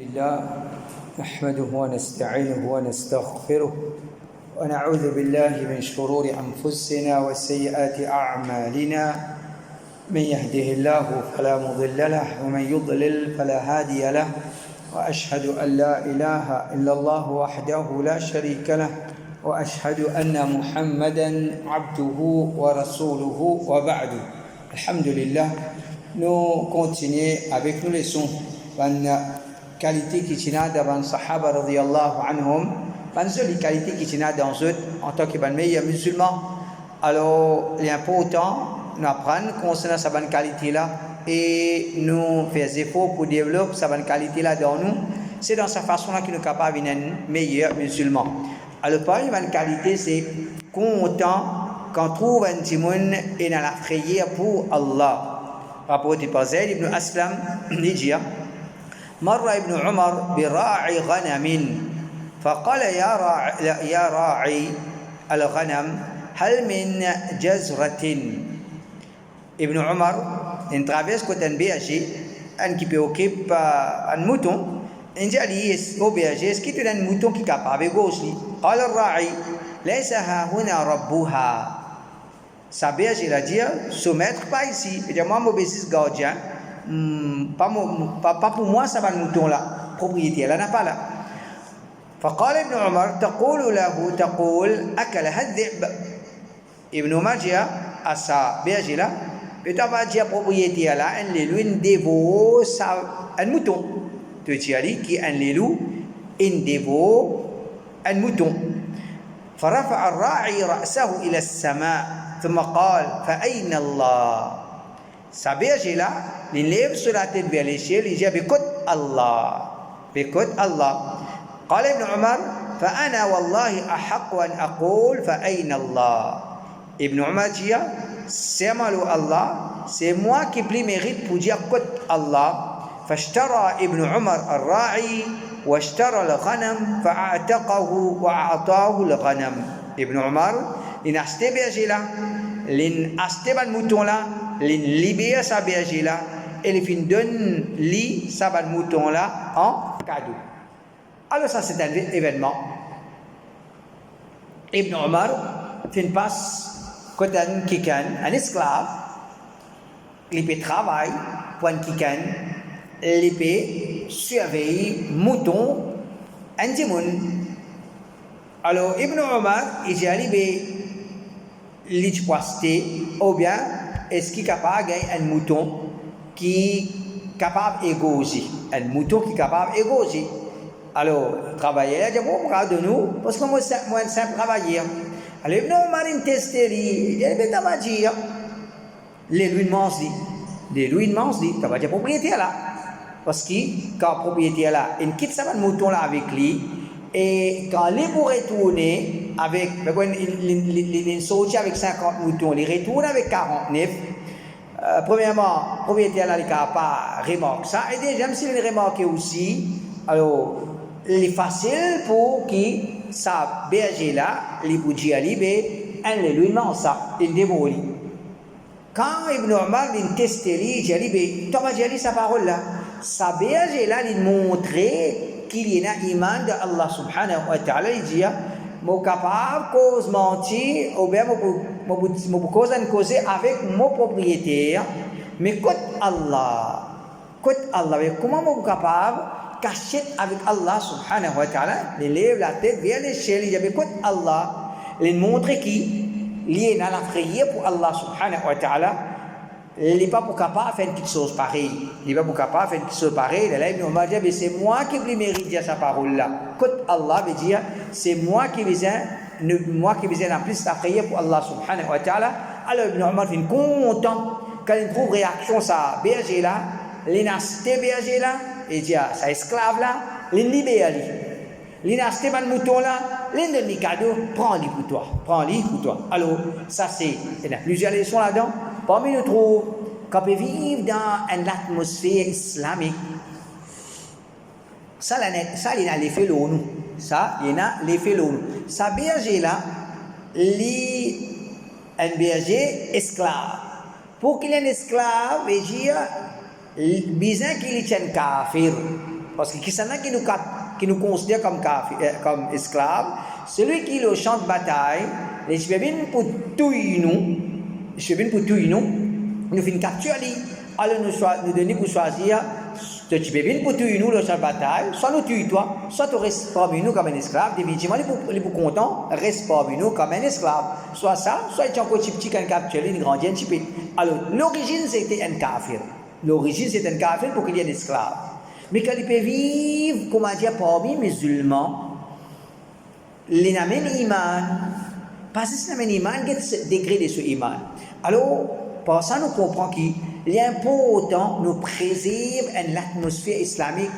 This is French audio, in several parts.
الله نحمده ونستعينه ونستغفره ونعوذ بالله من شرور أنفسنا وسيئات أعمالنا. من يهده الله فلا مضل له ومن يضلل فلا هادي له، وأشهد أن لا إله إلا الله وحده لا شريك له، وأشهد أن محمدا عبده ورسوله وبعد. الحمد لله. Nous continuons avec nos leçons qualité qui tient devant Sahaba radiyallahu anhum, ban seule qualité qui tient dans eux en tant que meilleurs musulmans. Alors il est important d'apprendre concernant cette bonne qualité là et nous faire des efforts pour développer cette bonne qualité là dans nous. C'est dans cette façon là que nous sommes capables d'être meilleurs musulmans. Alors première bonne qualité, c'est content quand trouve un timon et dans la prière pour Allah. Rapporté par Zayd ibn Aslam, il dit: مر ابن عمر براعي غنم فقال يا راعي الغنم هل من جزرة. Ibn Omar il traverse côté un berger qui occupe un mouton. Il dit au berger: est-ce qu'il y a un mouton qui est capable de gaucher? قال الراعي ليس ها هنا ربها. Sa berger a dit: ce maître pas ici. Il dit: moi mon bécis gardien, pas pour moi ça va le mouton là, propriétaire là n'a pas là. فقال ابن عمر تقول له تقول أكلها الذئب. Ibn Omar dit à sa berger là, tu vas dire propriétaire là, un lélu dévore un mouton. Tu dis qui un lélu dévore un mouton. فرفع الراعي رأسه إلى السماء ثم قال فأين الله. Sa berger là, il lève sur la tête vers les cieux, il dit: écoute Allah, écoute Allah. قال ابن عمر فأنا والله أحق أن أقول فأين الله. Ibn Umar dit: c'est moi Allah, c'est moi qui plus mérite pour dire écoute Allah. فاشترى ابن عمر الراعي واشترى الغنم فأعتقه وأعطاه الغنم. Ibn Umar il a acheté berger là, il a acheté un mouton là, il libère sa berger là et il donne lui sa mouton là en cadeau. Alors ça c'est un événement. Ibn Omar fait passe quand un esclave il peut travailler pour un kikan, il peut surveiller mouton un timon. Alors Ibn Omar il dit il poisté ou bien est-ce qu'il est capable de gagner un mouton qui est capable d'égauger, un mouton qui est capable d'égauger. Alors le travailleur dit: bon, de nous parce que moi c'est un simple travailleur. Alors Ibn Omar il teste, il dit: dire les lui demande dit tu vas dire propriétaire là, parce que quand le propriétaire là il quitte ça mouton là avec lui. Et quand il pour retourner avec, il sortit avec 50 moutons, il retourne avec 49. Premièrement, le propriétaire là, il n'a pas remarqué ça. Et déjà, même s'il a remarqué aussi, alors, il est facile pour qui sa berger là, il peut dire, il lui demande ça, il dévore. Quand Ibn Omar il testé, il dit: tu vas dire sa parole là. Sa berger là, il montrait qu'il y a un iman de Allah subhanahu wa ta'ala. Il dit: je capable de mentir ou bien je causer avec mon propriétaire, mais écoute Allah, comment je suis capable de cacher avec Allah subhanahu wa ta'ala? Il lève la tête vers les cieux, il dit: écoute Allah, il montre qu'il est dans la prière pour Allah subhanahu wa ta'ala. Il n'est pas pour capable de faire quelque chose pareil. Il n'est pas pour capable de faire quelque chose pareil. Là, Ibn Omar dit: c'est moi qui mérite de dire sa parole-là. Écoute Allah veut dire: c'est moi qui besoin en plus la prière pour Allah subhanahu wa ta'ala. Alors Ibn Omar est content quand il trouve réaction sa berger là, il a acheté berger là, et dit à sa esclave là, il libère lui. Il a acheté un mouton là, il donne le cadeau, prends-le pour toi. Alors ça c'est, il y a plusieurs leçons là-dedans. Parmi nous trouve qu'on peut vivre dans une atmosphère islamique. Ça, il y a l'effet l'ONU. Sa berger là, un berger esclave. Pour qu'il ait un esclave, il dit: besoin qu'il ait un kafir. Parce que qui s'en a qui nous considère comme esclaves, celui qui est au champ de bataille, les cheveux pour tuer nous, nous finissons capturer. Alors nous donnons pour choisir, tu peux pour tuer nous le champ de bataille, soit nous tuer toi, soit tu restes parmi nous comme un esclave, définitivement, les plus contents, reste parmi nous comme un esclave. Soit ça, soit tu as encore petit qu'un capturé, une grande petit peu. Alors, l'origine c'était un kafir. L'origine c'est un kafir pour qu'il y ait un esclave. Mais quand il peut vivre, comment dire, parmi les musulmans, les n'amènent iman, parce que ces n'amènent iman, il y a des degrés de ce iman. Alors, par ça, nous comprenons qu'il est important de préserver une atmosphère islamique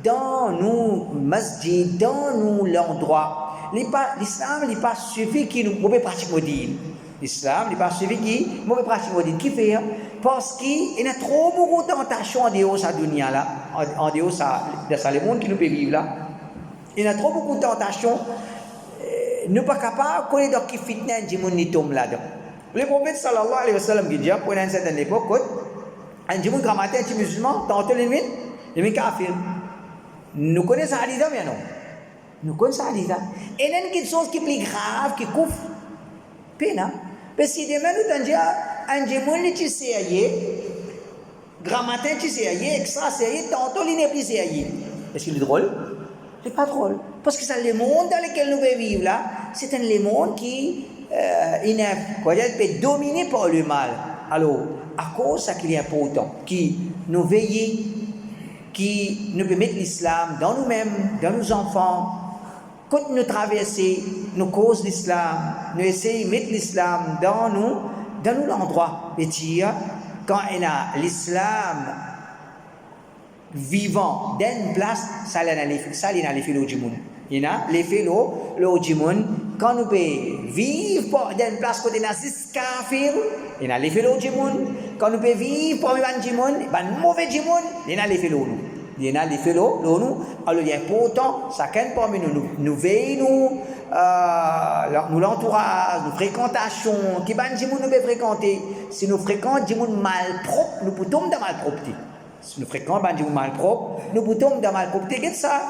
dans nos masjids, dans nos endroits. L'islam n'est pas suffit qu'il nous pratique modine. L'islam n'est pas suffit qu'il nous pratique modine. Qui fait? Parce qu'il y a trop beaucoup de tentations en dehors de cette dunya là, en dehors de ce monde qui nous peut vivre là. Il y a trop beaucoup de tentations. Nous ne sommes pas capables de connaître qui fitna du monde ni tombe là-dedans. Le prophète sallallahu alayhi wa sallam qui dit, pour une certaine époque, un monde grammaire, un musulman, tantôt les kafir. Nous connaissons ça hadith, mais non. Nous connaissons ça hadith. Et il y a quelque chose qui est plus grave, qui couvre. Pena. Parce que si demain nous disons, un monde qui est grammaire qui est extra sérieux, tantôt il n'est plus sérieux. Est-ce qu'il est drôle? Ce n'est pas drôle. Parce que c'est le monde dans lequel nous vivons là, c'est un monde qui est dominé par le mal. Alors, à cause de ça qu'il est important, qui nous veille, qui nous permet l'islam dans nous-mêmes, dans nos enfants, quand nous traversons nos causes l'islam, nous essayons de mettre l'islam dans nous l'endroit. Et dire, quand il a l'islam vivant dans une place, ça il a l'effet du monde. Il y a l'effet du monde. Quand nous pouvons vivre dans une place côté nazis kafir, il y a l'effet du monde. Quand nous pouvons vivre parmi les monde, les mauvais du monde, il y a l'effet de nous. Il y a l'effet de nous. Alors il est important, chacun parmi nous veillons, nous l'entourage, nos fréquentations, qui ban du monde nous pouvons fréquenter. Si nous fréquentons du monde malpropre, nous pouvons tomber dans malpropreté. Si nous fréquentons du monde malpropre, nous pouvons tomber dans malpropreté. Qu'est-ce que ça?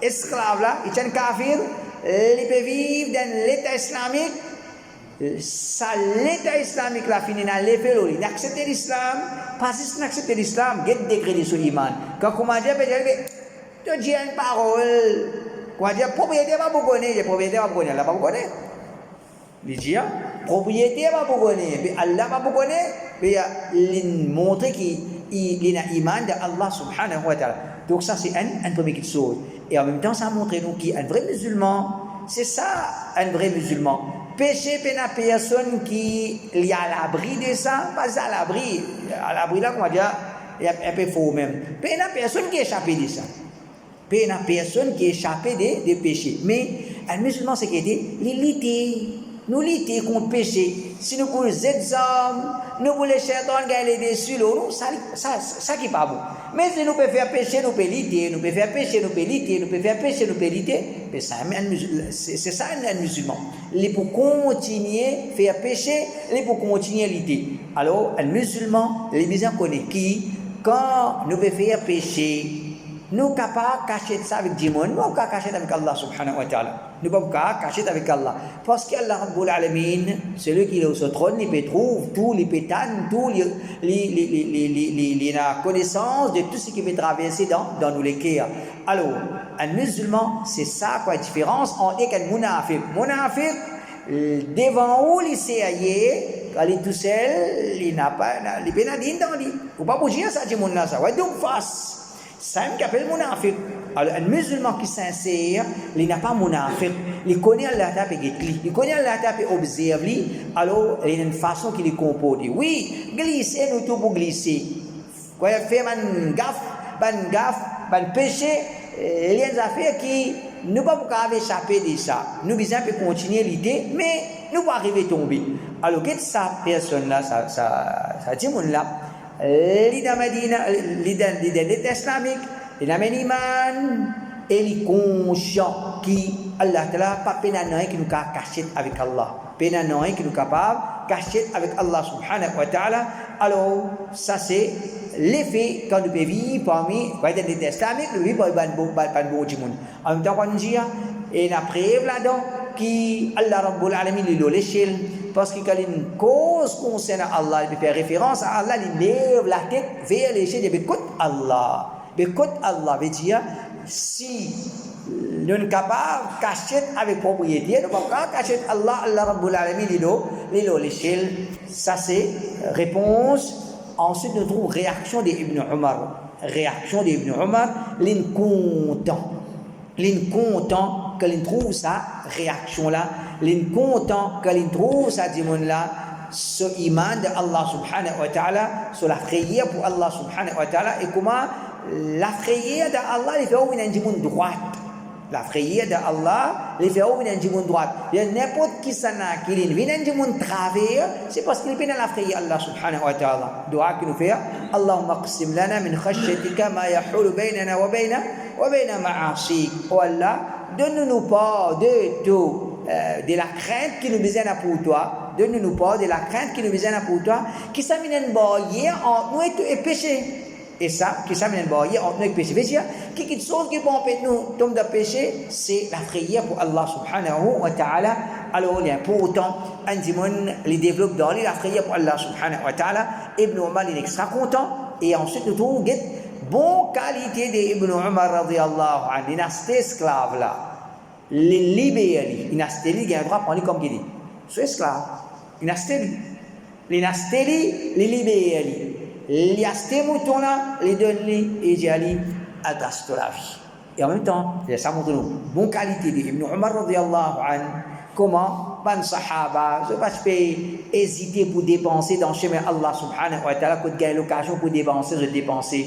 Esclave là, il est un kafir, il peut vivre dans l'état islamique. Ça, l'état islamique là finit dans l'effet là, il accepte l'islam, pas juste d'accepter l'islam, il y a des degrés de son iman. Quand on dit, tu dis une parole, on dit, propriétaire va vous connaître, propriétaire va vous connaître, Allah va vous connaître. Il dit, propriétaire va vous connaître, Allah va vous connaître, il montre qu'il a iman d'Allah subhanahu wa ta'ala. Donc ça c'est une première chose. Et en même temps ça montre nous qu'il est un vrai musulman. C'est ça un vrai musulman. Péché pour une personne qui est à l'abri de ça, pas à l'abri là on va dire, il y a un peu faux même. Pour une personne qui est échappée de ça. Pour une personne qui est échappée des péchés. Mais un musulman c'est qu'il dit, nous lutter contre le péché. Si nous voulons les hommes, nous voulons les chétons gagner dessus, ça qui n'est pas bon. Mais si nous pouvons faire péché, nous pouvons lutter, nous pouvons faire péché, nous pouvons lutter, nous pouvons faire péché, nous pouvons lutter. Mais c'est ça un musulman. Il pour continuer à faire péché, il pour continuer à lutter. Alors, un musulman, les musulmans connaissent qui, quand nous pouvons faire péché, nous sommes capables de cacher ça avec Dieu, nous ne pouvons pas cacher avec Allah subhanahu wa ta'ala. Nous ne pouvons pas cacher avec Allah. Parce qu'Allah Rabbul Alamin, celui qui est au trône, il peut trouver tous les pétanes, tous les connaissances de tout ce qui peut traverser dans nos cœurs. Alors, un musulman, c'est ça quoi la différence entre un munafiq. Munafiq, devant où il s'est quand il est tout seul, il n'a pas, il peut pas dire dans lui. Il ne faut pas bouger ça, du monde là, ça. Ouais, donc face. Ça me appelle munafiq. Alors, un musulman qui est sincère, il n'a pas munafiq. Il connaît Allah Ta'ala et il connaît Allah Ta'ala et observe. Alors, il y a une façon qu'il est composé. Oui, glisser, nous tout pour glisser. Quand il fait un gaffe, péché, il y a des affaires qui ne peuvent pas échapper de ça. Nous besoin de continuer l'idée, mais nous pas arriver à tomber. Alors, qu'est-ce que ça personne là, ça dit mon là? L'idée Medina, l'idée islamique, l'idée iman, et les conscients qui Allah Ta'ala pas pénanant qui nous caché avec Allah, pénanant qui nous capable caché avec Allah subhanahu wa ta'ala. Alors ça c'est l'effet quand nous vivons parmi l'identité islamique, nous vivons par le bon monde. En même temps, quand nous disons, et la preuve là-dedans, qui Allah Rabbul Alamin l'échelle, parce que quand une cause concernant Allah, il fait référence à Allah, il lève la tête vers l'échelle et écoute Allah. Écoute Allah veut dire, si nous sommes capables de cacher avec propriété, nous sommes capables de cacher Allah, Allah Rabbul Alamin, l'échelle. Ça c'est réponse. Ensuite, nous trouvons réaction d'Ibn Omar. Réaction d'Ibn Omar, l'incontent. L'incontent que l'on trouve sa réaction là. L'incontent que l'on trouve sa dimon là. Ce iman de Allah subhanahu wa ta'ala, sur la prière pour Allah subhanahu wa ta'ala, et comment la prière d'Allah, il fait où il y a une dimon droite. La prière d'Allah, les fait où il y a une dimon droite. Il y a n'importe qui s'en a qui vient une dimon travers, c'est parce qu'il est dans la prière Allah subhanahu wa ta'ala. Dua qui nous fait, Allahumma qsim lana min khashyatika ma yahulu baynana wa bayna ma'asik. Oh Allah, donne-nous pas de tout, de la crainte qui nous besoin pour toi. Donne-nous pas de la crainte qui nous besoin pour toi, qui s'amène une barrière entre nous et péché. Et ça, qui s'amène une barrière entre nous et péché. C'est-à-dire, quelque chose qui peut empêcher nous tomber de péché, c'est la prière pour Allah subhanahu wa ta'ala. Alors, il est important, un démon les développe dans la prière pour Allah subhanahu wa ta'ala. Ibn Omar, il est extra content. Et ensuite, nous trouvons bonne qualité d'Ibn Omar radiyallahu anhu. Il a cet esclave là. Les libérés. Il a cet esclave, il a un droit à prendre comme il dit. Ce esclave. Il a cet esclave. Il a cet esclave, les libérés. Il y a ces moutons-là, les donne-les et j'ai allé à de la vie. Et en même temps, ça montre nous, bonne qualité d'Ibn Omar radiyallahu anhu, comment, ban sahaba, je ne vais pas hésiter pour dépenser dans le chemin Allah subhanahu wa ta'ala, quand il y a l'occasion pour dépenser, je dépenser.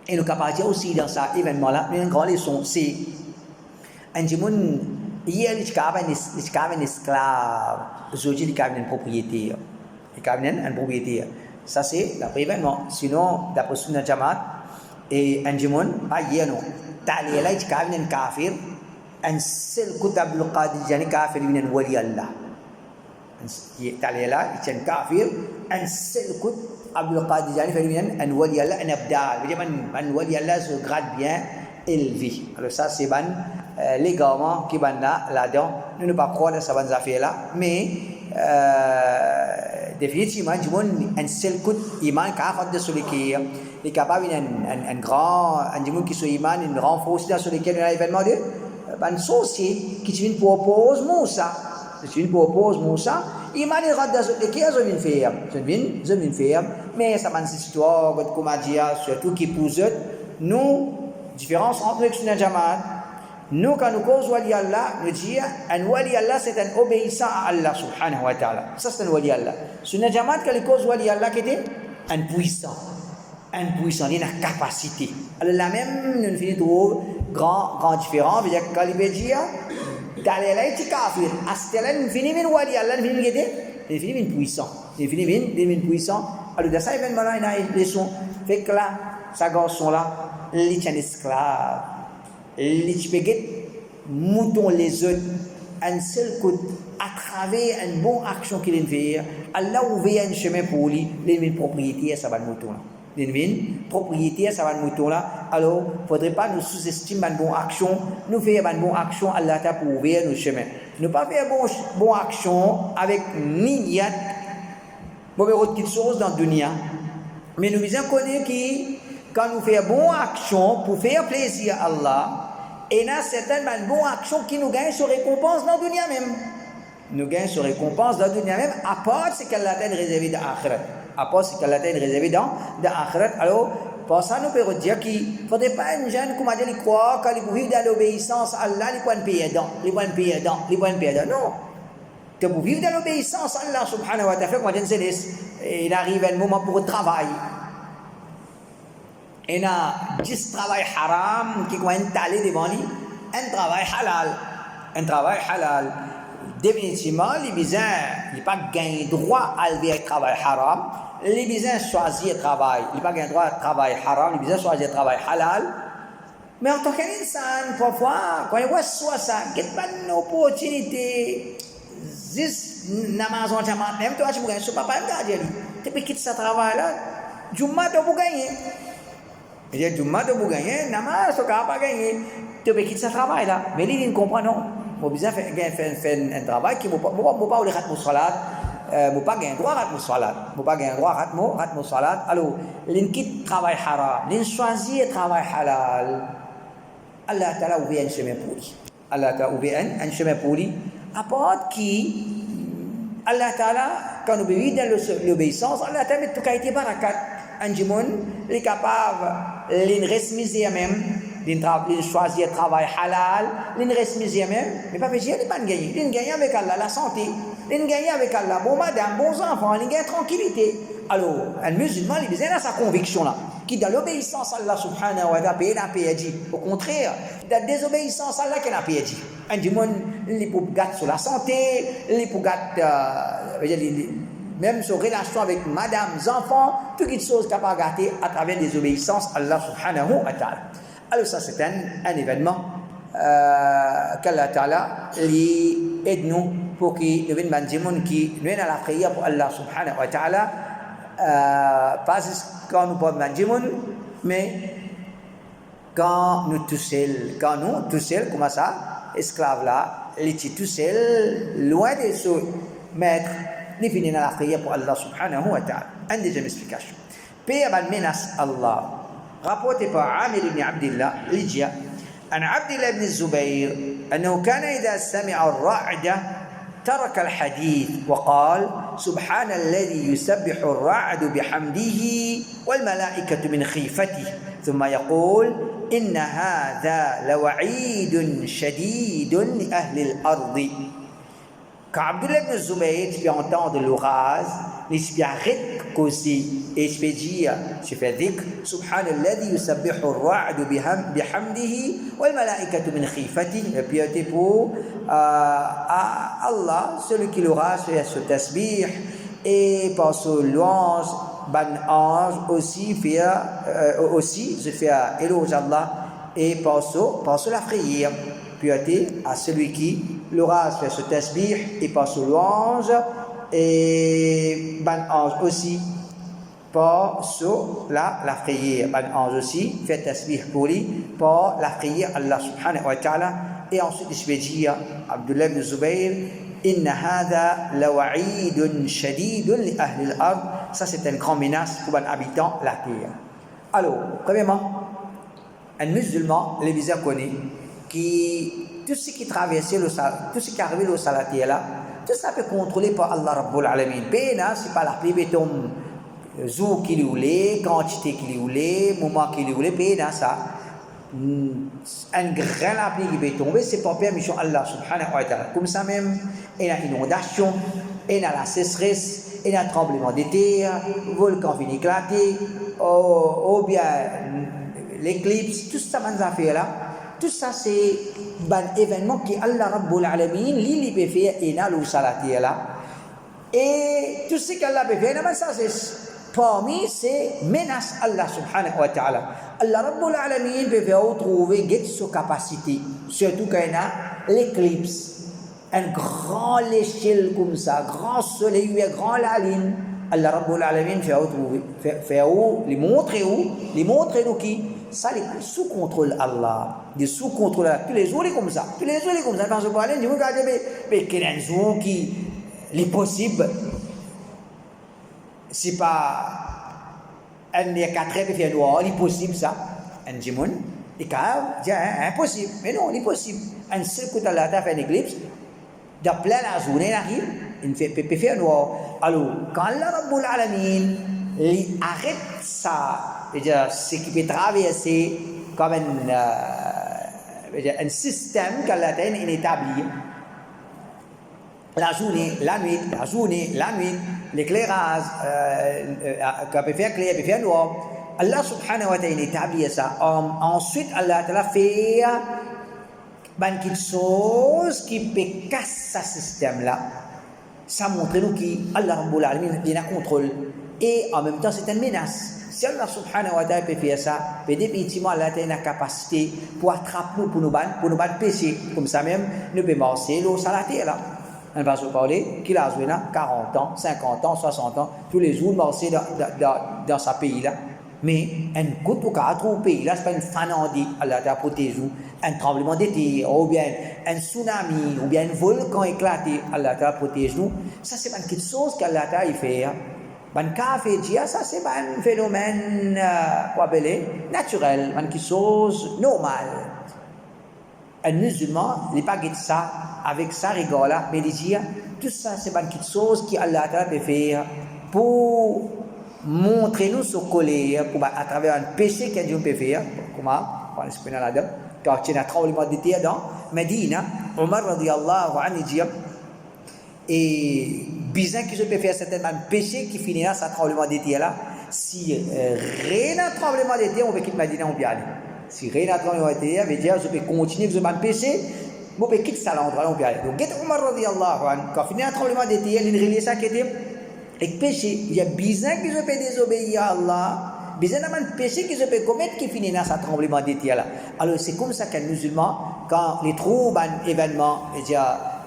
Et nous capables aussi dans cet événement-là, mais une grande leçon, c'est un démon, hier, il y a un esclave, aujourd'hui, il y a une propriété. Il y a une propriété. Ça, c'est l'après événement. Sinon, d'après Sunnah Jamaat, et un démon, pas hier, non. T'as là, il y a un kafir, un seul coup d'Abdul Qadir Jani kafir, il y a un wali Allah. T'as là, il y a un kafir, un seul coup d'Abdul Qadir Jani, il y a un wali Allah, un abdal. Il y a un wali Allah, ce grade bien élevé. Alors, ça, c'est les gouvernements qui sont là-dedans. Nous ne pouvons pas croire dans ces affaires-là, mais définitivement, un seul coup d'iman qui a fait de ce qui est capable un grand, un qui soit iman, une grande force dans lequel il y a un événement de un sorcier qui vient pour opposer Moussa. Qui vient pour opposer Moussa, iman est rentré dans ce qui est je viens faire, mais ça m'a une histoire, comme on dit, surtout qui pousse nous, différence entre nous et Jamaat. Nous, quand nous causons Wali Allah, nous disons un Wali Allah, c'est un obéissant à Allah subhanahu wa ta'ala. Ça, c'est un Wali Allah. Sur un Jamaat, quand nous causons Wali Allah, qui était un puissant. Un puissant, il a une capacité. Alors là même, nous finissons trop grand différent. Quand il veut dire, d'aller là, il est kafir. À ce temps-là, nous finissons un Wali Allah, nous finissons un puissant. Nous finissons un puissant. Alors, dans ça, événement là, il y a une leçon. Fait que là, ce garçon-là, il est un esclave. Les moutons les autres, un seul coup, à travers une bonne action qu'il fait, Allah ouvre un chemin pour lui, il a une propriété à sa mouton là. Il a une propriété à sa mouton là. Alors, il ne faudrait pas nous sous-estimer une bonne action, nous faire une bonne action, Allah t'a pour ouvrir nos chemins. Ne pas faire une bonne action avec niyyat, pour faire autre chose dans le dunya. Mais nous devons connaître que quand nous faisons bonne action pour faire plaisir à Allah, et là, certainement une bonne action qui nous gagne sur récompense dans le dunya même. Nous gagne sur récompense dans le dunya même, à part ce qu'Allah a réservé dans l'akhirat. À part ce qu'Allah a réservé dans l'akhirat. Alors, pour ça, nous pouvons dire qu'il ne faudrait pas une jeune, comme on dit, croire qu'il vivre dans l'obéissance à Allah, il faut un payer dedans. Non. Tu peux vivre dans l'obéissance à Allah, subhanahu wa ta'ala, comme on dit, il arrive un moment pour le travail. Il y a 10 travail haram qui vont installer devant lui, un travail halal. Définitivement, les bisins n'ont pas gagné droit à le travail haram. Les bisins choisissent le travail. Ils n'ont pas gagné droit à travail haram. Les bisins choisissent le travail halal. Mais en tant qu'insan, parfois, quand ils voient soit ça, il n'y a pas d'opportunité. Juste, dans la maison, même toi, tu ne peux pas me garder. Tu peux quitter ce travail-là. Jumat tu pour gagner. Dia Jumat tu pour gagner, namaz tu pas gagner. Tu peux quitter ce travail là. Mais lui, il ne comprend non. Moi, besoin faire un travail qui ne pas oublier khatmou salat. Moi pas gagner droit khatmou salat. Moi pas gagner droit khatmou salat. Alors, l'in quitte travail haram, l'in choisit travail halal. Allah Ta'ala ouvre un chemin pour lui. Allah Ta'ala ouvre un chemin pour lui. Apporte qui Allah Ta'ala, quand nous vivons dans l'obéissance, Allah Ta'ala met tout qualité barakat. Un jimoun, il est capable, il reste misé même, il choisit le travail halal, il reste misé même, mais pas dire, il n'est pas gagné. Il gagne avec Allah la santé, il gagne avec Allah, bon madame, bons enfants, il gagne tranquillité. Alors, un musulman, il a sa conviction là, qui dans l'obéissance à Allah subhanahu wa ta'ala, il n'a pas dit. Au contraire, dans la désobéissance à Allah, qu'il n'a pas dit. Un jimoun, il peut gâter sur la santé, il peut gâter, même sur relation avec madame, enfants, toutes les choses qu'il peut gâter à travers des obéissances à Allah subhanahu wa ta'ala. Alors ça, c'est un événement qu'Allah ta'ala aide-nous pour qu'il devienne un jimoun qui nous à la prière pour Allah subhanahu wa ta'ala. Pas quand nous parlons de Jimoun, mais quand nous tous seuls, comment ça, esclaves là, les tout seuls, loin de ce maître, nous finissons la prière pour Allah subhanahu wa ta'ala. Une deuxième explication. Paix à menace Allah. Rapporté par Amir ibn Abdillah, l'Idja, عن عبد الله بن الزبير أنه كان إذا سمع الرعد ترك الحديث وقال سبحان الذي يسبح الرعد بحمده والملائكة من خيفته ثم يقول إن هذا لوعيد شديد لأهل الأرض. Quand Abdullah ibn Zubayr tu peux entendre l'orage, il peut arrêter causer et je peux dire, je fais dhikr, subhanalladhi yusabbihu ar-ra'du bihamdihi wal malaikatu min khifatihi, et puis c'est pour Allah, celui qui l'orage fait ce tasbih et par ce louange, ban ange aussi fait je fais éloge Allah et par ce la prière. Piété à celui qui l'orage fait ce tasbih et par ce louange et ban ange aussi par ce la prière. Ban ange aussi fait tasbih pour lui par la prière Allah subhanahu wa ta'ala. Et ensuite je vais dire Abdullah ibn Zubayr inna hadha lawa'idun shadidun li ahli al-ard. Ça c'est une grande menace pour les habitants de la terre. Alors premièrement un musulman les visas connaît qui tout ce qui traversait tout ce qui arrivait au salatier là, tout ça peut contrôler par Allah Rabbul Alamin. Pena c'est pas la pluie béton, zou qui lui voulait, quantité qui lui voulait, moment qui lui voulait, pena ça. Un grain la pluie qui peut tomber, c'est pas permission Allah Subhanahu wa Ta'ala. Comme ça même, il y a inondation, il y a la sécheresse, il y a un tremblement de terre, volcan vient éclater, ou bien l'éclipse, tout ça dans affaires là. Tout ça c'est un événement qui Allah Rabbul Alamin li peut faire et n'a le salatier là. Et tout ce qu'Allah peut faire, ça c'est parmi ces menaces Allah Subhanahu wa Ta'ala. Allah Rabbul Alamin peut faire trouver sa capacité, surtout quand il y a l'éclipse, un grand échelle comme ça, grand soleil, grand la ligne. Allah Rabbul Alamin fait les montrer nous qui ça les sous contrôle Allah, des sous contrôle Allah. Tous les jours comme ça, parce que parler je regarde mais quel un jour qui est possible, c'est pas un des 4 heures fait noir, il possible ça, un jimoun, et car c'est impossible, mais non, il est possible. Un seul coup Allah a fait une éclipse, dans plein la journée arrive, il peut faire noir. Alors quand Allah Rabbul Alamin il arrête ça, ce qui peut traverser comme un système qu'Allah a établi. La journée, la nuit, l'éclairage, qu'on peut faire clair, peut faire noir. Allah subhanahu wa ta'ala établit ça. Ensuite, Allah a fait quelque chose qui peut casser ce système-là. Ça montre nous qu'Allah Rabbul Alamin il a contrôle. Et en même temps, c'est une menace. Si Allah subhanahu wa ta'ala peut faire ça, peut définitivement Allah a une capacité pour attraper nous, pour nous battre péché. Comme ça même, nous pouvons marcher l'eau sur la terre là. On va se parler qu'il a joué 40 ans, 50 ans, 60 ans, tous les jours, marcher dans ce pays-là. Mais un coup de quatre au pays, là, c'est pas une fanandie, Allah t'a protégé, un tremblement de terre, ou bien un tsunami, ou bien un volcan éclaté, Allah t'a protégé. Ça, c'est pas une petite chose qu'Allah t'a fait. Ben, ça, c'est pas un phénomène, naturel, une petite chose normale. Un musulman, il n'est pas guide ça, avec ça, rigole là, mais il dit, tout ça, c'est pas une petite chose qu'Allah t'a fait pour montrer nous ce colère à travers un péché que Dieu peut faire. Comment on l'explique là-dedans. Quand il y a un tremblement de terre dans Medina, Omar radiyallahu anhu dit et bizarre que je peux faire certainement un péché qui finira ce tremblement de terre là. Si rien n'a tremblement de terre, on peut quitter Medina, on peut aller. Si rien n'a tremblement de terre, veut dire je peux continuer que je vais péché, on peut quitter ça l'endroit, on peut aller. Donc Omar radiyallahu anhu quand finit un tremblement de terre, il relie ça qui était et péché, il y a besoin que je peux désobéir à Allah, besoin d'un péché que je peux commettre qui finit dans ce tremblement de terre là. Alors c'est comme ça qu'un musulman, quand il trouve un événement,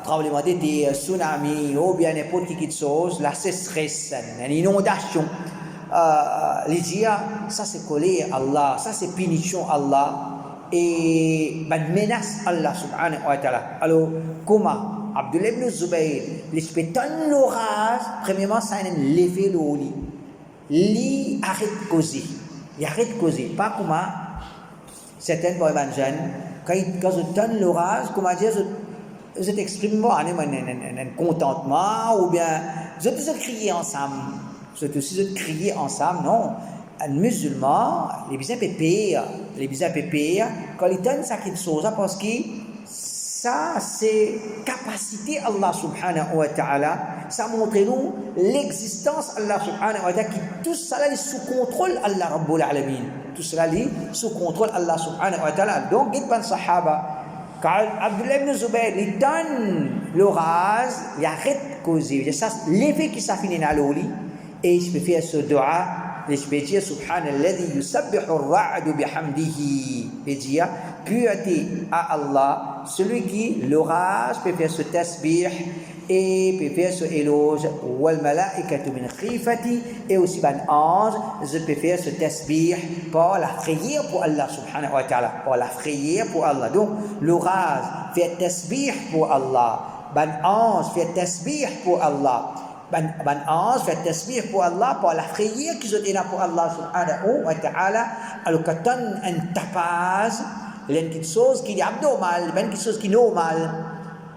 tremblement de terre, tsunami, ou bien n'importe quelle chose, la sécheresse, une inondation, il dit, ça c'est colère Allah, ça c'est punition Allah, et une menace Allah subhanahu wa ta'ala. Alors comment Abdullah ibn Zubayr, l'espétan l'orage, premièrement, ça a levé l'eau. Il arrête de causer. Il arrête de causer. Pas comme certaines personnes jeunes, quand je donne l'orage, comment dire, je t'exprime un contentement, ou bien je te crier ensemble. Je te crier ensemble, non. Un musulman, les besoins pépés, quand il donne ça quelque chose, parce que ça, c'est capacité Allah subhanahu wa ta'ala. Ça montre nous l'existence Allah subhanahu wa ta'ala qui tout cela est sous contrôle Allah Rabbul Alamin. Tout cela est sous contrôle Allah subhanahu wa ta'ala. Donc, il y a des sahaba. Quand Abdullah ibn Zubayr, il donne l'orage, il arrête de causer. Ça, l'effet qui ça finit dans l'eau, et je peux faire ce dua. Je peux dire Subhanalladhi yusabbihu ar-ra'du bihamdihi. Je peux dire pureté à Allah, celui qui l'orage peut faire ce tasbih et peut faire ce éloge. Wal malaikatu min khifati, et aussi ben ange, je peux faire ce tasbih par la prière pour Allah subhanahu wa ta'ala, par la prière pour Allah. Donc l'orage fait tasbih pour Allah, ben ange fait tasbih pour Allah. Ben ange fait tasbih pour Allah, pour la prière qu'ils ont dit pour Allah subhanahu wa ta'ala. Alors quand on a un tapage, il y a quelque chose qui est abnormal, quelque chose qui est normal,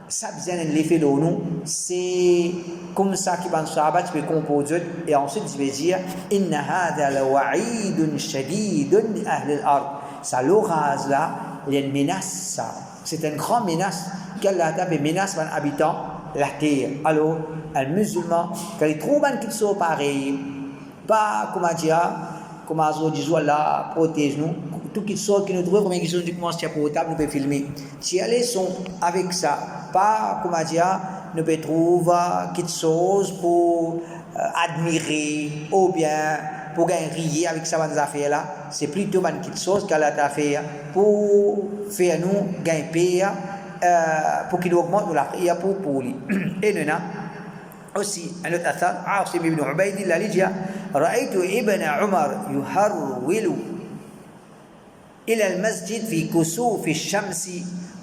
ça besoin de l'effet de nous. C'est comme ça que ben Sahaba tu peux composer, et ensuite tu peux dire inna hadha la wa'idun shadidun li ahli al-ard. Ça l'orage là, il y a une menace, ça. C'est une grande menace qu'Allah a menace les habitants la terre. Alors un musulman, quand il trouve quelque chose pareil, pas comment dire, comment on dit, Allah protège-nous, tout quelque chose qui nous trouve comme quelque chose qui commence à portable, nous pouvons filmer. Si les sont avec ça, pas comment dire, nous pouvons trouver quelque chose pour admirer, ou bien pour gagner avec ça, dans affaires là, c'est plutôt quelque chose qu'Allah a fait pour faire nous gagner, pour qu'il augmente la prière pour lui. Et nous aussi un autre athar, Asim ibn Ubaydillah dit رأيت ابن عمر يهرول إلى المسجد في كسوف الشمس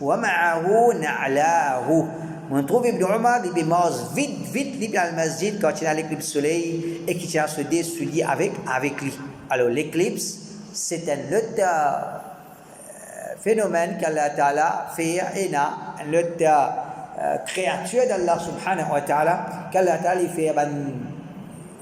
ومعه نعلاه. On trouve Ibn Omar, il marche vite dans le masjid quand il a l'éclipse soleil et qu'il tient des souliers avec lui. Alors l'éclipse, c'est un autre phénomène qu'Allah Ta'ala fait et un autre créature d'Allah subhanahu wa ta'ala qu'Allah Ta'ala fait,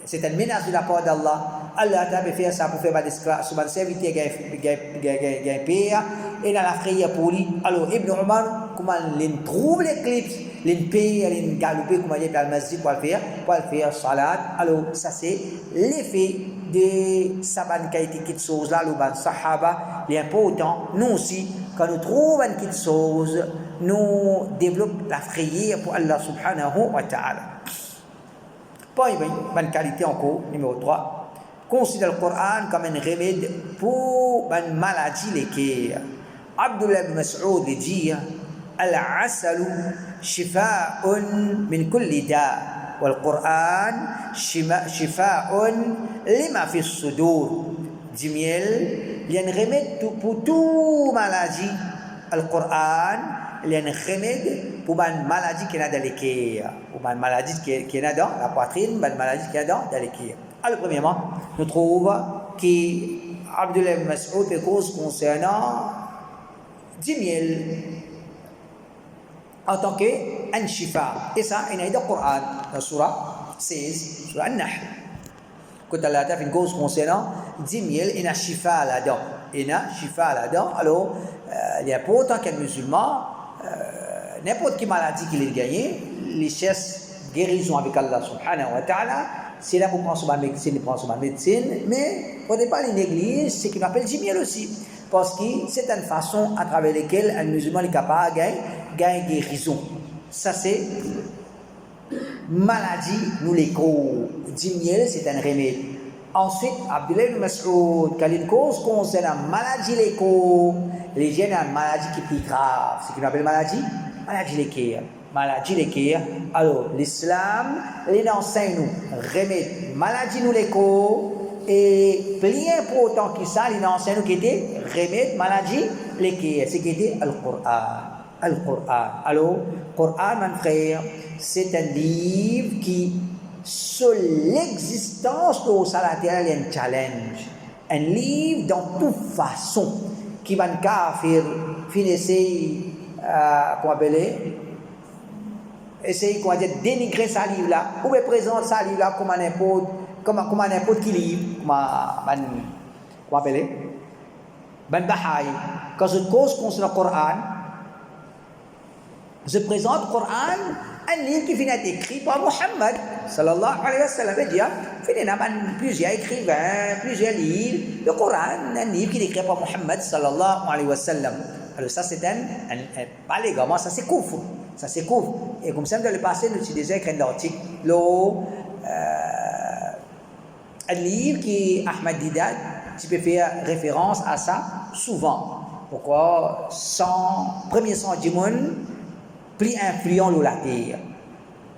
c'est une menace de la part d'Allah. Allah Ta'ala fait ça pour faire des esclaves, sur un serviteur qui a payé et dans la prière pour lui. Alors Ibn Omar, comment il trouve l'éclipse, il paye, il galope, comment il est dans le masjid pour le faire salat. Alors ça c'est l'effet de saban qui a été quelque chose là, le ban sahaba, l'important, nous aussi, quand nous trouvons une quelque chose, nous développons la prière pour Allah subhanahu wa ta'ala. Bonne qualité encore, numéro 3. Considère le Coran comme un remède pour une maladie, les cœurs. Abdullah ibn Mas'ud dit العسل شفاء من كل داء والقرآن شفاء لما في الصدور. Du miel, il y a un remède pour toute maladie. Le Coran, il y a un remède pour une maladie qui est dans les cœurs, pour une maladie qui est dans la poitrine, une maladie qui est dans les cœurs. Alors, premièrement, nous trouvons que Abdullah ibn Mas'ud est cause concernant du miel en tant qu'un shifa. Et ça, il y a dans le Coran, dans la surah 16, surah An-Nahl. Quand Allah a fait une cause concernant du miel, il y a un shifa là-dedans. Il y a un shifa là-dedans. Alors, il n'y a pas autant qu'un musulman, n'importe quelle maladie qu'il ait gagné, les cherche guérison avec Allah subhanahu wa ta'ala. C'est là pour prendre sur ma médecine, il prend sur ma médecine. Mais, il ne faut pas les négliger, c'est ce qu'on appelle du miel aussi. Parce que c'est une façon à travers laquelle un musulman est capable de gagner guérison. Ça, c'est maladie, nous les cours. Du miel, c'est un remède. Ensuite, Abdullah ibn Mas'ud, quand il cause concerne la maladie les cours, les gens ont une maladie qui est plus grave. C'est ce qu'on appelle maladie? Maladie les cœurs. Maladie les cœurs. Alors, l'islam, il enseigne nous remède, maladie nous les cours. Et plus important que ça, il enseigne nous qui était remède, maladie les cœurs. C'est qui était Al-Qur'an. Al-Qur'an. Alors, Qur'an, mon frère, c'est un livre qui, sur l'existence de la terre, il y a un challenge. Un livre, dans toute façon, qui va faire finir, comment appeler, essayer de dénigrer ce livre-là, ou bien présenter ce livre-là comme n'importe qui livre, comment appeler, Ben Bahaï. Quand je cause concernant le Coran, je présente le Coran, un livre qui vient d'être écrit par Muhammad sallallahu alayhi wa sallam. Il y a plusieurs écrivains, plusieurs livres. Le Coran, un livre qui est écrit par Muhammad sallallahu alayhi wa sallam. Alors ça c'est pas légalement, ça c'est kufr. Ça c'est kufr. Et comme ça dans le passé, nous avons déjà écrit l'article. Un livre qui Ahmad Didat, tu peux faire référence à ça souvent. Pourquoi premier sang du monde plus influent dans la terre.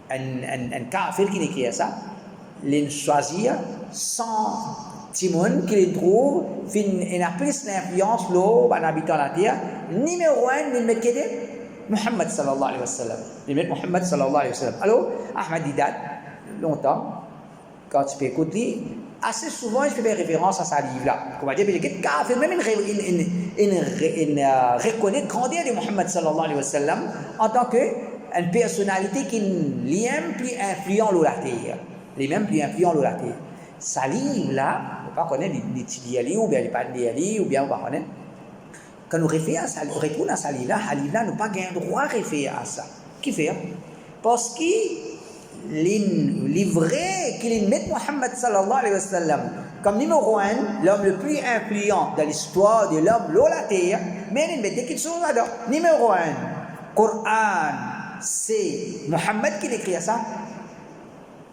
Un kafir qui écrit ça, il choisit 100 timon qui les trouve, il a plus d'influence en habitant la terre. Numéro 1, il met qui Muhammad sallallahu alayhi wa sallam. Il met Muhammad sallallahu alayhi wa sallam. Alors, Ahmad Didat, longtemps, quand tu peux écouter, assez souvent, je fais référence à ce livre-là. Comme on dit, même il reconnaît la grandeur de Muhammad sallallahu alayhi wa sallam en tant qu'une personnalité qui est plus influente dans la terre. Les mêmes plus influents dans la terre. Ce livre-là, on ne peut pas connaître les ou bien les pas de ou bien on ne peut pas connaître. Quand nous retournons à ce livre-là, nous n'avons pas le droit de référer à ça. Qui fait? Parce que livré qu'il met Muhammad sallallahu alayhi wa sallam comme numéro 1, l'homme le plus influent dans l'histoire de l'homme sur la terre, mais il met quelque chose là-dedans. Numéro 1, Coran, c'est Muhammad qui écrit ça.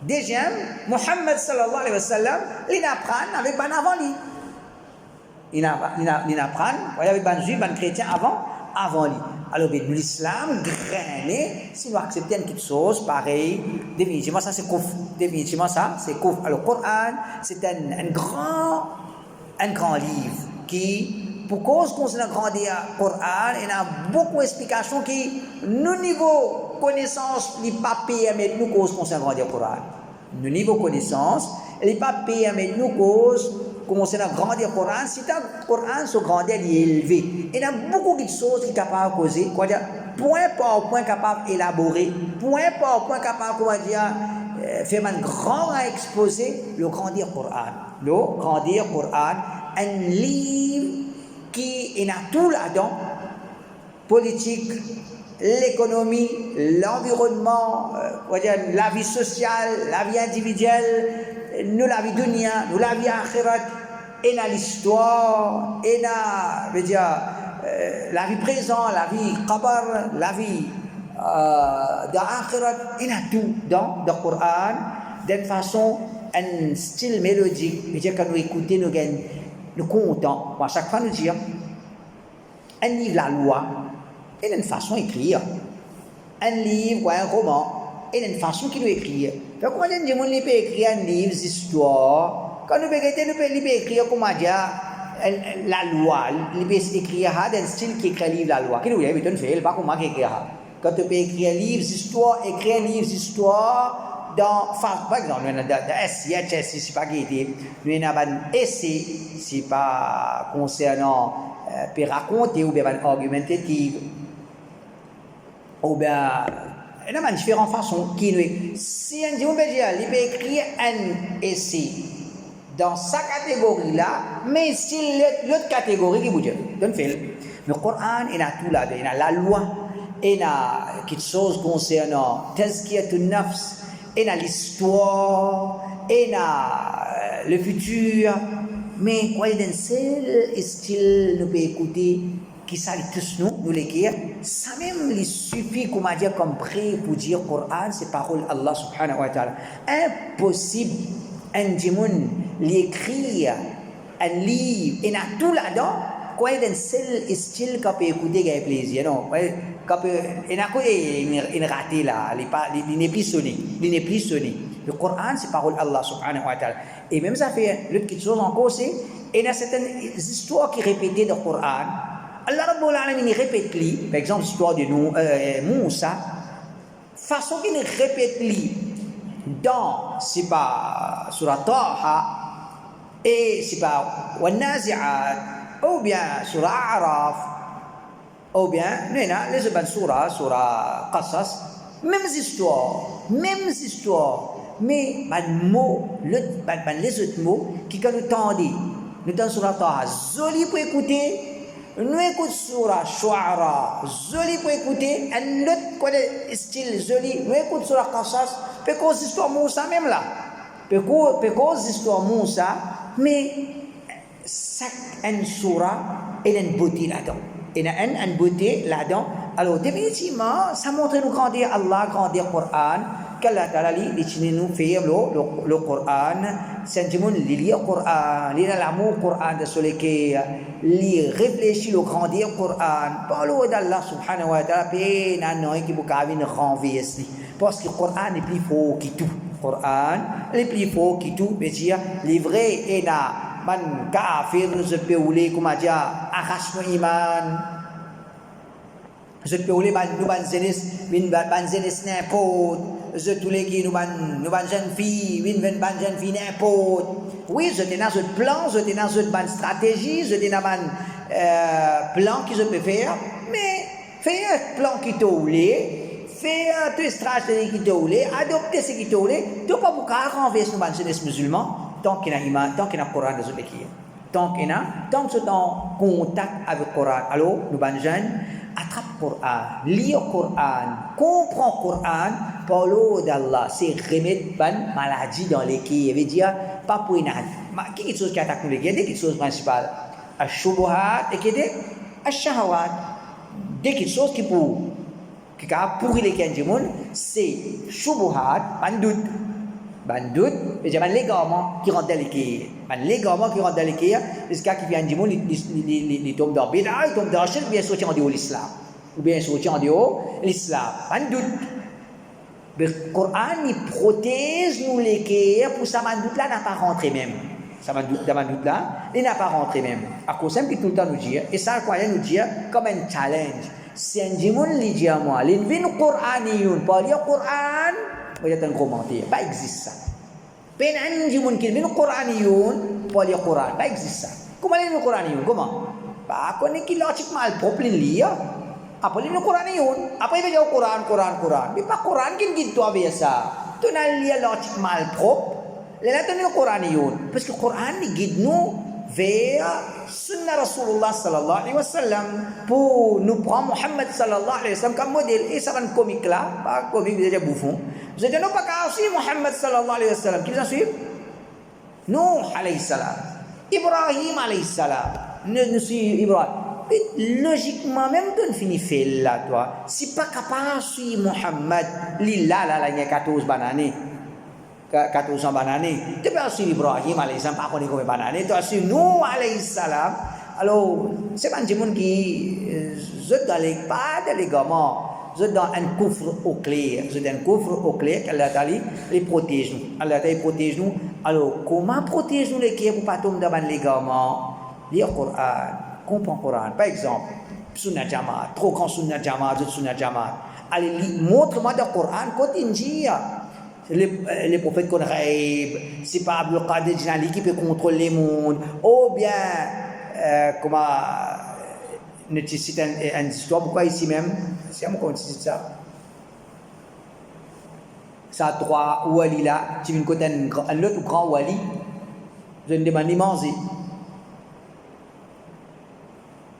Deuxième, Muhammad sallallahu alayhi wa sallam, il apprend avec un avant lui. Il apprend avec un juif, un chrétien avant lui. Alors, l'islam, grainé, si nous acceptons quelque chose pareil, définitivement, ça c'est kouf. Définitivement, ça c'est kouf. Alors, le Coran, c'est un grand livre qui, pour cause qu'on s'est grandi à Coran, il y a beaucoup d'explications qui, nous niveau connaissance, il n'est pas permis nous cause qu'on s'est grandi à Coran. Nous niveau connaissance, il n'est pas permis nous cause commencer à grandir le Coran, si le Coran se grandit, il est élevé. Il y a beaucoup de choses qui sont capables de causer, point par point capable d'élaborer, point par point capable de faire un grand exposé, le grandir le Coran. Le grandir le Coran, un livre qui est tout là-dedans, politique, l'économie, l'environnement, la vie sociale, la vie individuelle, nous la vie dunya, nous la vie akhirat, et dans l'histoire, et dans la vie présente, la vie qabar, la vie de akhirat, et dans tout dans le Coran, d'une façon, un style mélodique. Quand nous écoutons, nous comptons. À chaque fois, nous disons, un livre la loi. il y a une façon d'écrire. Un livre ou un roman, il y a une façon qu'il doit écrire. Donc, quand on dit qu'on peut écrire un livre, des histoires, quand nous peut écrire, comment dire, la loi, il peut écrire dans un style qui écrit un livre, la loi. Qu'est-ce que vous avez fait? Pas comment écrire. Quand tu peux écrire un livre, d'histoire, écrire un livre, d'histoire, par exemple, dans SCHS, c'est pas qui était, nous avons un essai, c'est pas concernant, peut raconter ou bien argumentatif, ou bien, il y a différentes façons qui nous. Si on dit, on peut dire, il peut écrire un essai dans sa catégorie là, mais si l'autre catégorie qui vous dit, donc fait. Le Coran, il a tout là, il a la loi. Il y a quelque chose concernant Tazkiyatun Nafs, il y a l'histoire, il y a le futur. Mais quoi, il y a un seul style, nous pouvons écouter, qui s'arrête tous nous l'écrire. Ça même, il suffit, comme on dit, comme prêt pour dire Coran, c'est parole Allah subhanahu wa ta'ala. Impossible, un djimoun, l'écrire, un livre, il y a tout là-dedans. Quoi, il y a un seul style qu'on peut écouter qui a plaisir, non? Il y a une ratée là, il n'est plus sonné. Le Coran, c'est parole Allah subhanahu wa ta'ala. Et même ça fait l'autre quelque chose encore, c'est il y a certaines histoires qui répétées dans le Coran. Allah Rabbul Alamin répète lui, par exemple l'histoire de Moussa, façon qu'il répète lui dans c'est pas surah Taha et c'est pas Wan-Nazi'at ou bien surah A'raf ou bien les autres surah Qasas, mêmes histoires, mais les autres mots qui quand nous tendent, nous dans surah Taha, joli pour écouter. Nous écoutons surah Shu'ara, joli pour écouter, un autre style joli, nous écoutons surah Qasas, parce que l'histoire Moussa même là, parce que l'histoire Moussa, mais chaque surah, il y a une beauté là-dedans. Il y a une beauté là-dedans. Alors, définitivement, ça montre nous grandir Allah, grandir le Coran, qu'Allah Ta'ala nous fait le Coran, c'est un monde qui lit le Coran, qui a l'amour du Coran, de celui qui réfléchit au grandir le Coran, parle d'Allah subhanahu wa ta'ala, puis il y a un qui peut renverser cela. Parce que le Coran est plus fort que tout. Le Coran est plus fort que tout, mais dire, les vrais, et là, man kafir, je peux vous dire, comment dire, arrache mon iman. Je peux vous dire, nous ban jeunesse n'importe. Je tous les qui nous ban jeune fille, jeune fille n'importe. Oui, je t'ai dans ce plan, je t'ai dans ce ban stratégie, je t'ai dans un plan que je peux faire, mais faire un plan qui t'a voulu, faire une stratégie qui t'a voulu, adopter ce qui t'a voulu, tu ne peux pas renverser nous ban jeunesse musulman tant qu'il y a iman, tant qu'il y a le Coran de ce pays. Tant qu'il y a, tant que tu es en contact avec le Coran. Alors, nous ban jeunes, attrape le Coran, lis le Coran, comprends le Coran, parle d'Allah, c'est remettre une maladie dans l'équipe. Ça veut dire, pas pour une âge. Quelque chose qui attaque nous l'équipe, il y a quelque chose principal. Al-Shubuhat, et qu'il y a Al-Shahawat. Quelque chose qui a pourri l'équipe du monde, c'est Shubuhat, Bandout, mais il y a un légament qui rentre dans l'équipe. Jusqu'à qui vient du monde, il tombe dans Bida, il tombe dans la chaîne, bien sortir en dehors de l'islam. Ou bien sortir en dehors de l'islam. Bandout. Le Coran, il protège nous l'équipe pour ça, Bandout là n'a pas rentré même. Ça Bandout là, il n'a pas rentré même. À cause de tout le temps nous dire, et ça, quoi, nous dire comme un challenge. Si un démon lui dit à moi, l'invite le Coran, pas lire le Coran, il y a un commentaire. Pas existe ça. Ben un démon qui vient le Coran, pas lire le Coran, pas existe ça. Comment lire le Coran? Comment? Pas qu'on est qui logiquement le propre lire. Après lire le Coran, après il va dire Coran. Mais pas Coran qui dit toi bien ça. Tu n'as lire logiquement le propre. Là tu le Coran, parce que le Coran il guide nous vers Sunna Rasulullah sallallahu alayhi wa sallam pour nous prendre Muhammad sallallahu alayhi wa sallam comme modèle. Et ça va être comique là, pas comique déjà bouffon. Vous êtes non pas qu'à suivre Muhammad sallallahu alayhi wa sallam. Qui vous en suit? Nuh alayhi salam, Ibrahim alayhi salam. Nous suivons Ibrahim. Logiquement, même tu ne finis fait là, toi. Si pas capable de suivre Muhammad, lila là, il y a 14 bananes. 14 bananes. Tu peux suivre Ibrahim alayhi salam, pas qu'on est comme bananes. Tu as suivre Nuh alayhi salam. Alors, c'est pas un monde qui, pas dans l'égarement, je dans un coffre au clair, je dans un coffre au clair qu'Allah Ta'ala les protège nous. Allah Ta'ala protège nous. Alors, comment protège nous les cœurs pour pas tomber dans l'égarement? Lire le Coran, comprendre le Coran. Par exemple, Sunnah Jamaat, trop grand Sunnah Jamaat, Sunnah Jamaat. Allez, montre-moi dans le Coran, continue. Les prophètes qu'on rêve, c'est pas Abdul Qadir Jilani qui peut contrôler le monde, ou bien, comment, je cite une histoire, pourquoi ici même, c'est moi qu'on cite ça. Ça, trois wali là, tu viens côté un autre grand wali, je me demande de manger.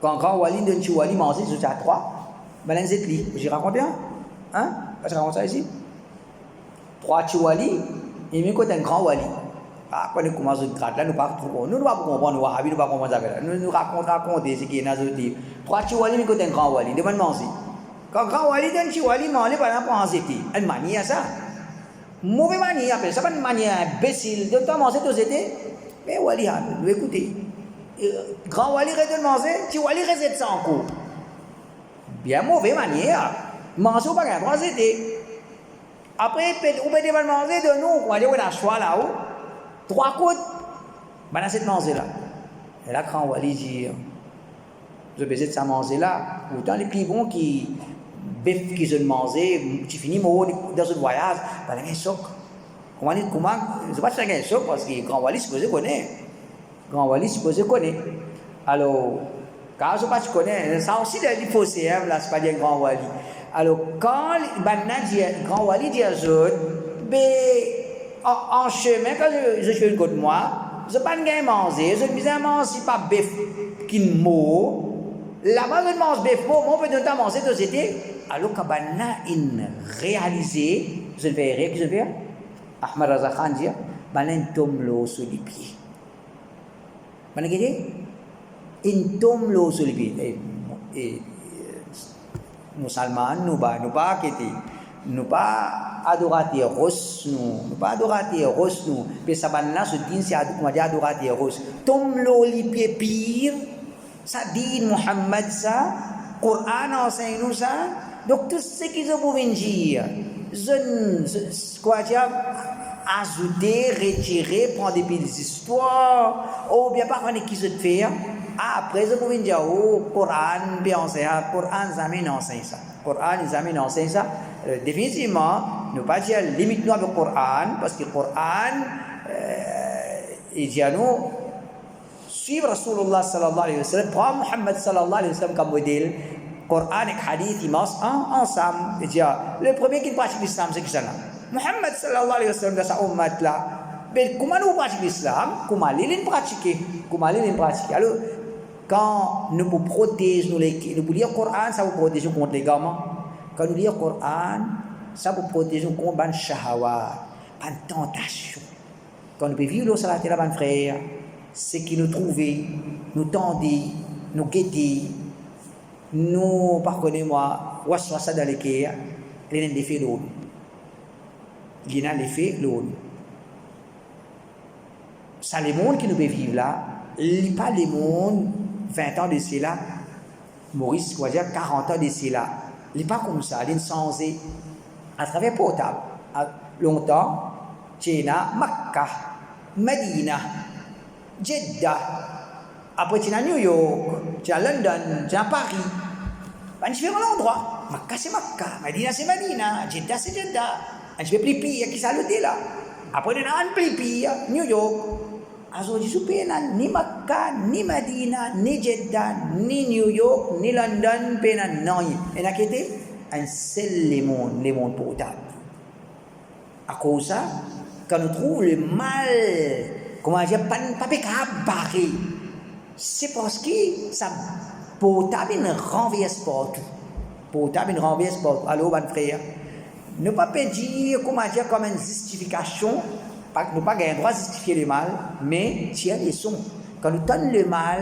Quand un grand wali donne un wali manger, je dis à trois, ben là, c'est lui. J'y raconte bien, hein? Je raconte ça ici. Trois wali, et même quand un grand wali. Ah, quand nous commençons à gratter là, nous pas trop. Nous ne pas comprendre, nous ne pas comprendre ça. Nous raconter ce qui est dans le livre. Trois wali, mais quand un grand wali, demande manger. Quand un grand wali donne un wali, manger par exemple en zété. Une manière ça. Mauvaise manière, ça pas une manière imbécile. De temps manger tous zété. Mais wali, nous écoutez. Grand wali reste de manger, petit wali reste sans coup. Bien mauvaise manière. Manger ou pas grand zété. Après, on peut demander de nous, on va dire qu'on a choix là-haut, 3 côtes, ben dans cette manger-là. Et là, quand on va lui dire, je vais essayer de ça manger là, autant les plus bons qui bœuf qui se manger, tu finis dans ce voyage, ben là, il y a un choc. On va dire comment, je ne sais pas si c'est un choc parce que Grand Wali supposé connaître. Grand Wali supposé connaître. Alors, quand je ne sais pas si tu connais, ça aussi, il faut CM, là, c'est pas dire Grand Wali. Alors, quand le grand wali dit à eux, en chemin, quand je fais une côte moi, je ne vais pas manger, je ne vais pas manger pas bœuf qui ne mord. Là-bas, je mange bœuf, on peut ne pas manger de c'était. Alors, quand il réalisé, je vais faire, que je vais faire, Ahmad Raza Khan dit, il tombe l'eau sur les pieds. Il tombe l'eau sur les pieds. Musulman nous pas quitter nous pas adorateur rose nous pas adorateur rose nous mais ça banna se dit c'est adorateur rose tombe les pieds pire ça dit Muhammad ça Coran enseigne nous ça donc tout ce qu'ils ont dire je quoi dire ajouter retirer prendre des petites histoires ou bien pas faire qui se faire. Après, je peux dire, oh, Coran, bien enseigne ça, Coran, jamais enseigne ça. Coran, jamais enseigne ça. Définitivement, ne pas dire limite-nous avec le Coran, parce que le Coran, il dit à nous, suivre Rasulullah sallallahu alayhi wa sallam, prendre Muhammad sallallahu alayhi wa sallam comme modèle, Coran et Hadith, ils marchent ensemble. Il dit, le premier qui pratique l'islam, c'est qui ça là? Muhammad sallallahu alayhi wa sallam, dans sa ummat là. Mais comment nous pratiquons l'islam? Comment les pratiquer? Comment les pratiquer? Alors, quand nous pouvons protéger, nous pouvons lire le Coran, ça vous protège contre les gamins. Quand nous lisons le Coran, ça vous protège contre les shahawat, les tentations. Quand nous pouvons vivre le salat, là, mes frères, c'est qui nous trouver, nous tendre, nous guetter, nous, pardonnez-moi, waswasa dans les cœurs, il y a des effets l'eau. Il y a des effets l'eau. Ça, les mondes qui nous peuvent vivre là, pas les mondes 20 ans de cela, Maurice, quoi dire 40 ans de cela. Il n'est pas comme ça, il est censé, à travers portable, longtemps, Tchena, Makkah, Medina, Jeddah, après tu es à New York, tu es à London, tu es à Paris, à différents endroits. Makkah c'est Makkah, Medina c'est Medina, Jeddah c'est Jeddah. Un petit peu plus pire, qui s'est noté là. Après, il y a un peu plus pire, New York. Alors, je ne sais pas, ni Makkah, ni Medina, ni Jeddah, ni New York, ni London, non. Il y a un seul les mondes portables. À cause de ça, quand nous trouvons le mal, comment dire, pas barré, c'est parce que ça portable ne renverse pas tout. Portable ne renverse pas tout. Alors, mon frère, ne pas dire, comment dire, comme une justification. Ne pas gagner le droit de justifier le mal, mais tirer les sons. Quand nous donnons le mal,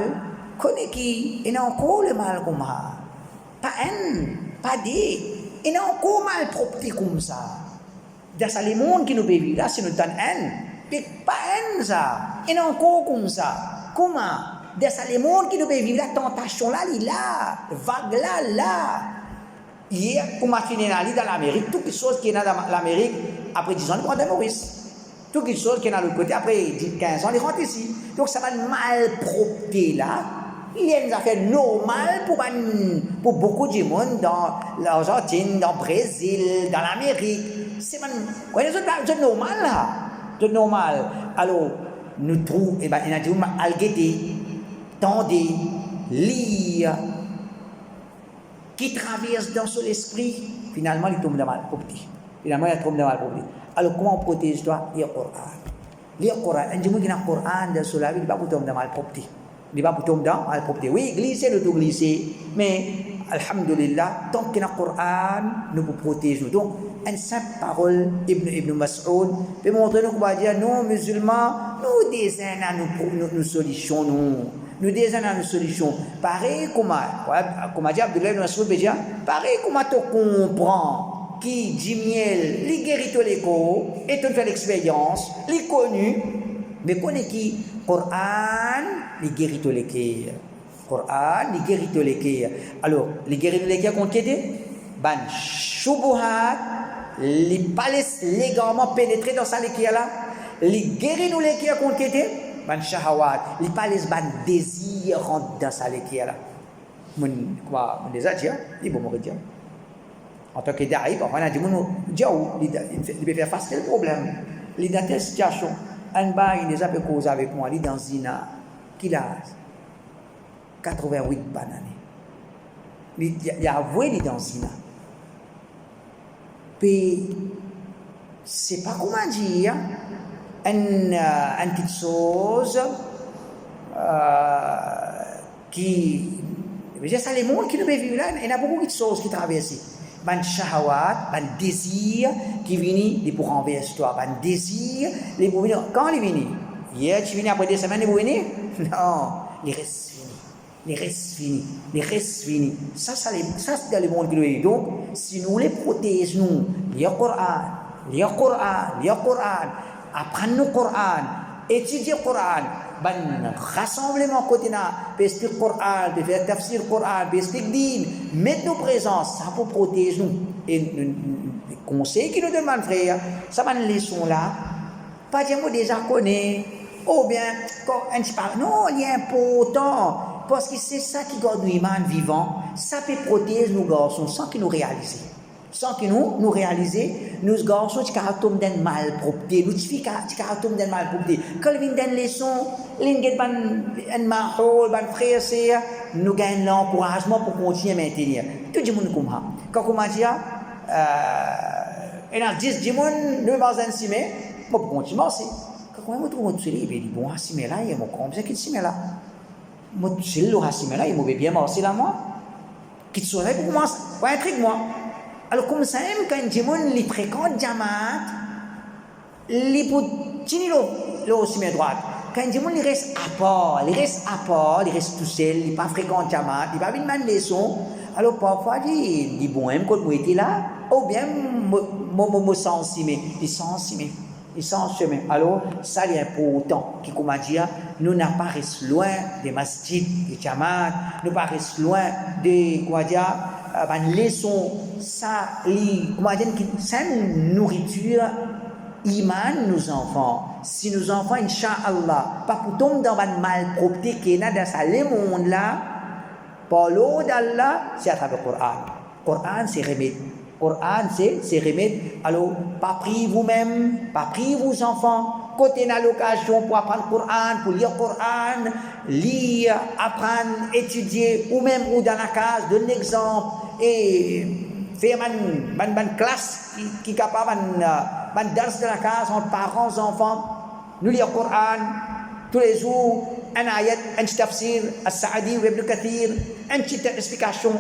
connaît qui, il y a encore le mal comme ça. Pas un, pas des, il y a encore mal propre comme ça. Dans ça, les mondes qui nous vivent là, si nous donnons un, mais pas un ça, il y a encore comme ça. Comment? Dans les mondes qui nous vivent, la tentation là, il là, vague là. Hier, pour m'affiner dans l'Amérique, toutes les choses qui sont dans l'Amérique, après 10 ans, ils prennent des Maurice. Toutes les choses qui sont de l'autre côté, après 15 ans, ils rentrent ici. Donc ça va malpropreté là. Il y a une affaire normale pour beaucoup de monde dans l'Argentine, dans le Brésil, dans l'Amérique. C'est normal là. C'est normal. Alors, nous trouvons, il y a des gens qui ont tendez, lire, qui traversent dans son esprit, finalement, ils tombent dans le mal. Alors, comment on protège toi? Lire le Coran. Lire le Coran. Un jour, il y a un Coran dans son vie, il ne va pas tomber dans le mal. Il ne va pas tomber dans le mal. Oui, glisser, le glisser. Mais, alhamdulillah, tant qu'il y a un Coran, nous pouvons protéger. Donc, une simple parole, Ibn Mas'ud, peut montrer nous qu'on va dire, nous, musulmans, nous désignons nos solutions, nous désignons nos solutions. Pareil, comme a dit Abdullah Ibn Mas'ud, pareil, comme tu comprends, qui dit miel, les guérit tous les corps, et tu fais l'expérience, les connus, mais connaît qui? Coran, les guérit tous les cœurs. Coran, les guérit tous les cœurs. Alors, les guérit tous les cœurs, qu'on t'aide? Ban shubuhat, les palais légalement pénétrés dans sa lékia là, les guérir nous lékia qu'on t'aide? Ban shahawat, les palais ban désir rentre dans sa lékia là. Mon déjà dire, il bon me dire. En tant que daï, on a dit mon Dieu, il peut faire face au problème. Il dans telle situation, un bail déjà peut causer avec moi, il dans zina, qu'il a 88 bananes. Il a avoué il dans zina. Puis c'est pas comment dire une petite chose qui ça les mondes qui nous vivent là, il y a beaucoup de choses qui traversent. Ban shahawat, ban désir qui viennent pour renverser toi, ban désir les pour venir quand ils viennent. Hier tu viens après 2 semaines ils vont venir? Non, ils restent finis. Ça c'est dans le monde qui nous vivent. Donc si nous les protégeons, lire Coran, apprendre le Coran, étudier le Coran, ban rassemblement côté na, expliquer le Coran, faire tafsir le Coran, expliquer din, mettre nos présences, ça pour protéger nous. Et les conseils qui nous demandent frère, ça va une leçon là, pas dire moi déjà connais, ou bien quand on parle, non, il est important. Parce que c'est ça qui garde nous iman vivant, ça peut protéger nos garçons sans qu'ils nous réalisent. Sans que nous réaliser, nos garçons qui caractèrent d'un mal propreté, nous filles qui caractèrent d'un mal propreté. Quand ils viennent d'une leçon, ils gagnent un mahol, un frère, nous gagnons l'encouragement pour continuer à maintenir. Tout le monde comprend. Quand on dit, il y a 10 personnes, nous avons un cimé, pour continuer aussi. Quand on trouve un cimé, il dit, bon, un cimé là, il y a mon compte, c'est qu'il cimé là. Moi, c'est le cimé là, il m'a bien marché là, moi. Qui te sonne pour commencer, pour intriguer moi. Alors comme ça, même quand les gens les fréquentent Jamaat, les petits le cimé droite. Quand les gens ils restent à part, ils restent tout seuls, ils ne pas fréquentent Jamaat, ils ne pas venir de leçon. Alors parfois ils disent bon, même quand moi j'étais là, ou bien me sens cimé, ils sont chemin. Alors ça c'est important, qui comment dire, nous n'avons pas resté loin des masjids, des Jamaat, nous pas resté loin des comment dire. Une leçon, ça, c'est une nourriture, iman nos enfants. Si nos enfants, Inch'Allah, pas pour tomber dans une malpropreté qui est dans ce monde-là, par l'eau d'Allah, c'est à travers le Coran. Le Coran, c'est remède. Coran, c'est remède. Alors, pas prier vous-même, pas prier vos enfants. Quand on a l'occasion pour apprendre le Coran, pour lire le Coran, lire, apprendre, étudier, ou même ou dans la case, donner l'exemple, et faire une classe qui est capable de danse dans la case entre parents et enfants. Nous lire le Coran tous les jours, un ayat, un petit tafsir, As-Sa'adi ou Ibn Kathir, une petite explication.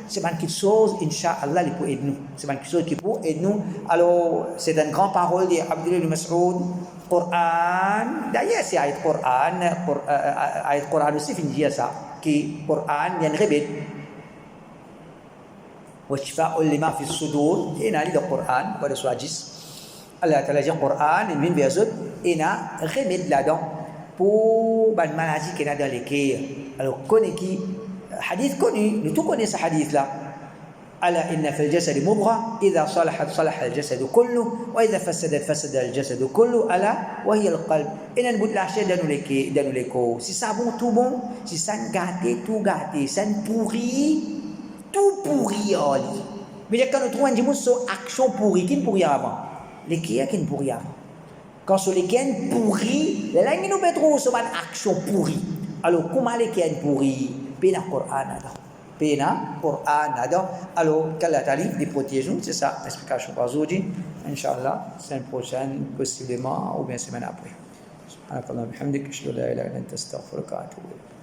C'est une petite chose, Inch'Allah, qui peut aider nous. C'est une petite chose qui peut aider nous. Alors, c'est une grande parole d'Abdullah ibn Mas'ud. Quran, d'ailleurs, c'est ayat Quran aussi, finit dire ça, qui Quran, il y a une rébête. وشفاء لما في الصدور هنا لي القرآن pada surah Jis Allah Ta'ala dit Quran une verset ina remède là-dedans pour une maladie qui est dans les cœurs. Alors, connaît qui hadith connu, nous tous connaissons ce hadith là. ألا إن في الجسد مضغة إذا صلحت صلح الجسد كله وإذا فسدت فسد الجسد كله ألا وهي القلب. Et on bout lâcher dans les corps. Si ça bon tout bon, si ça gâté tout gâté, ça pourri tout pourri en lui. Mais quand nous trouvons une action pourrie, qui pourrit avant? Les qui qui pourrit avant? Quand sur les qui pourri, là nous nous mettons sur une action pourrie. Alors comment les qui pourri? Pena Coran nada. Alors, qu'Allah Ta'ala les protège nous, c'est ça l'explication pour aujourd'hui. Inch'Allah, semaine prochaine, possiblement, ou bien semaine après. Subhanakallah, bihamdik, ashhadu an la ilaha illa anta, astaghfiruka wa atubu ilayk.